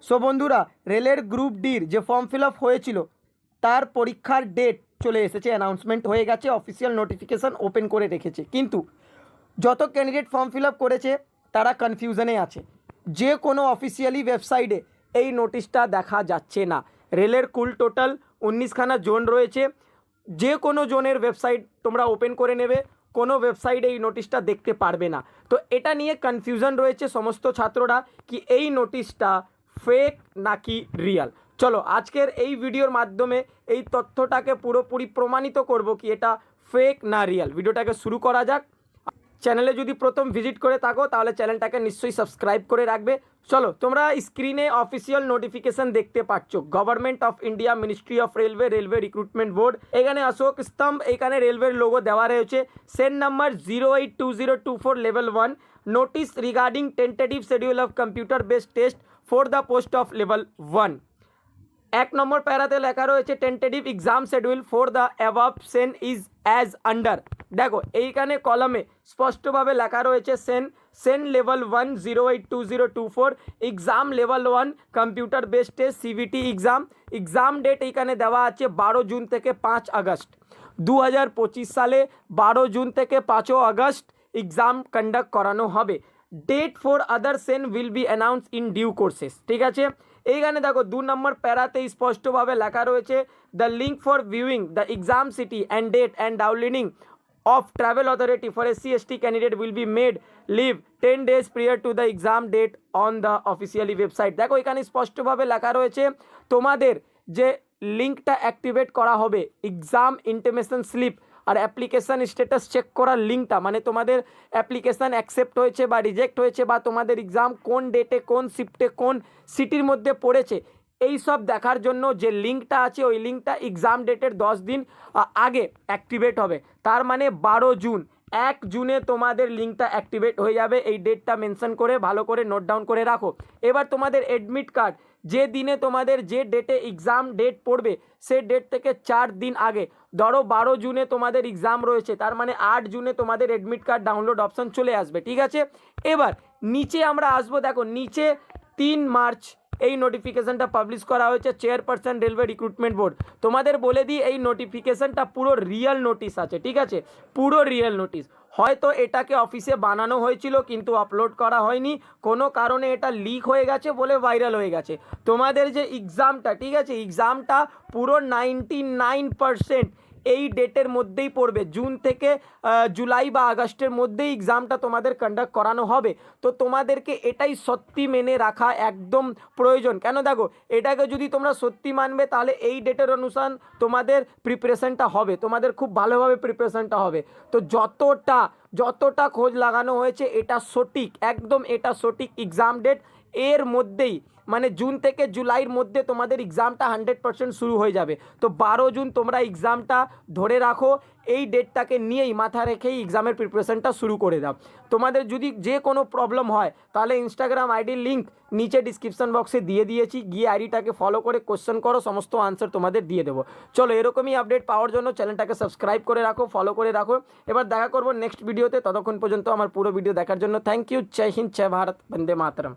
So বন্ধুরা, রেলের group ডির যে ফর্ম ফিল আপ হয়েছিল তার পরীক্ষার ডেট চলে এসেছে, অ্যানাউন্সমেন্ট হয়ে গেছে, অফিসিয়াল নোটিফিকেশান ওপেন করে রেখেছে। কিন্তু যত ক্যান্ডিডেট ফর্ম ফিল আপ করেছে তারা কনফিউশনে আছে। যে কোনো অফিসিয়ালি ওয়েবসাইটে এই নোটিশটা দেখা যাচ্ছে না। রেলের কুল টোটাল 19খানা জোন রয়েছে। যে কোনো জোনের ওয়েবসাইট তোমরা ওপেন করে নেবে, কোনো ওয়েবসাইটে এই নোটিশটা দেখতে পারবে না। তো এটা নিয়ে কনফিউশন রয়েছে সমস্ত ছাত্ররা কি এই নোটিশটা ফেক নাকি রিয়াল। চলো আজকের এই ভিডিওর মাধ্যমে এই তথ্যটাকে পুরোপুরি প্রমাণিত করব কি এটা ফেক না রিয়াল। ভিডিওটাকে শুরু করা যাক। চ্যানেলে যদি প্রথম ভিজিট করে থাকো তাহলে চ্যানেলটাকে নিশ্চয়ই সাবস্ক্রাইব করে রাখবে। চলো, তোমরা স্ক্রিনে অফিসিয়াল নোটিফিকেশন দেখতে পাচ্ছ, government of India, ministry of railway, railway recruitment board. এখানে অশোক স্তম্ভ, এখানে রেলওয়ের লোগো দেওয়া রয়েছে। Sen number 082024 level 1, notice regarding tentative schedule of computer based test for the post of level 1। 1 নম্বর প্যারাতে লেখা রয়েছে tentative exam schedule for the above Sen is as under. দেখো এইখানে কলামে স্পষ্টভাবে লেখা রয়েছে Sen level 1 082024 exam level 1 computer based test CVT exam date এইখানে দেওয়া আছে 12 জুন থেকে 5 আগস্ট 2025 সালে। 12 জুন থেকে 5 আগস্ট এক্সাম কন্ডাক্ট করানো হবে। Date for other sen will be announce in due courses. ঠিক আছে, এইখানে দেখো 2 নম্বর প্যারাতে স্পষ্টভাবে লেখা রয়েছে the link for viewing the exam city and date and downloading of travel authority for SC/ST candidate will be made live 10 days prior to the exam date on the officially website। দেখো এখানে স্পষ্টভাবে লেখা রয়েছে তোমাদের যে লিঙ্কটা activate করা হবে এক্সাম ইন্টিমেশন স্লিপ আর অ্যাপ্লিকেশান স্ট্যাটাস চেক করার লিঙ্কটা, মানে তোমাদের অ্যাপ্লিকেশান অ্যাকসেপ্ট হয়েছে বা রিজেক্ট হয়েছে বা তোমাদের এক্সাম কোন ডেটে কোন শিফটে কোন সিটির মধ্যে পড়েছে, এই সব দেখার জন্য যে লিঙ্কটা আছে ওই লিঙ্কটা এক্সাম ডেটের 10 দিন আগে অ্যাক্টিভেট হবে। তার মানে 12 জুন, 1 জুনে তোমাদের লিঙ্কটা অ্যাক্টিভেট হয়ে যাবে। এই ডেটটা মেনশন করে ভালো করে নোট ডাউন করে রাখো। এবার তোমাদের অ্যাডমিট কার্ড যে দিনে তোমাদের যে ডেটে এক্সাম ডেট পড়বে সে ডেট থেকে 4 দিন আগে, ধরো 12 জুনে তোমাদের এক্সাম রয়েছে, তার মানে 8 জুনে তোমাদের অ্যাডমিট কার্ড ডাউনলোড অপশন চলে আসবে। ঠিক আছে, এবার নিচে আমরা আসবো। দেখো নিচে 3 মার্চ এই নোটিফিকেশানটা পাবলিশ করা হয়েছে চেয়ারপারসন রেলওয়ে রিক্রুটমেন্ট বোর্ড। তোমাদের বলে দিই এই নোটিফিকেশানটা পুরো রিয়েল নোটিশ আছে। ঠিক আছে, পুরো রিয়েল নোটিশ। হয়তো এটাকে অফিসে বানানো হয়েছিল কিন্তু আপলোড করা হয়নি, কোনো কারণে এটা লিক হয়ে গেছে বলে ভাইরাল হয়ে গেছে। তোমাদের যে এক্সামটা, ঠিক আছে, এক্সামটা পুরো 99% এই ডেটের মধ্যেই পড়বে। জুন থেকে জুলাই বা আগস্টের মধ্যেই এক্সামটা তোমাদের কন্ডাক্ট করানো হবে। তো তোমাদেরকে এটাই সত্যি মেনে রাখা একদম প্রয়োজন। কেন দেখো, এটাকে যদি তোমরা সত্যি মানবে তাহলে এই ডেটের অনুসার তোমাদের প্রিপারেশনটা হবে, তোমাদের খুব ভালোভাবে প্রিপারেশনটা হবে। তো যতটা খোঁজ লাগানো হয়েছে এটা সঠিক, একদম এটা সঠিক এক্সাম ডেট এর মধ্যেই, মানে জুন থেকে জুলাইয়ের মধ্যে তোমাদের এক্সামটা 100% শুরু হয়ে যাবে। তো 12 জুন তোমরা এক্সামটা ধরে রাখো, এই ডেটটাকে নিয়েই মাথা রেখেই এক্সামের প্রিপারেশনটা শুরু করে দাও। তোমাদের যদি যে কোনো প্রবলেম হয় তাহলে ইনস্টাগ্রাম আইডির লিঙ্ক নিচে ডিসক্রিপশন বক্সে দিয়ে দিয়েছি, গিয়ে আইডিটাকে ফলো করে কোশ্চেন করো, সমস্ত আনসার তোমাদের দিয়ে দেবো। চলো, এরকমই আপডেট পাওয়ার জন্য চ্যানেলটাকে সাবস্ক্রাইব করে রাখো, ফলো করে রাখো। এবার দেখা করবো নেক্সট ভিডিওতে, ততক্ষণ পর্যন্ত আমার পুরো ভিডিও দেখার জন্য থ্যাংক ইউ। জয় হিন্দ, জয় ভারত, বন্দে মাতরম।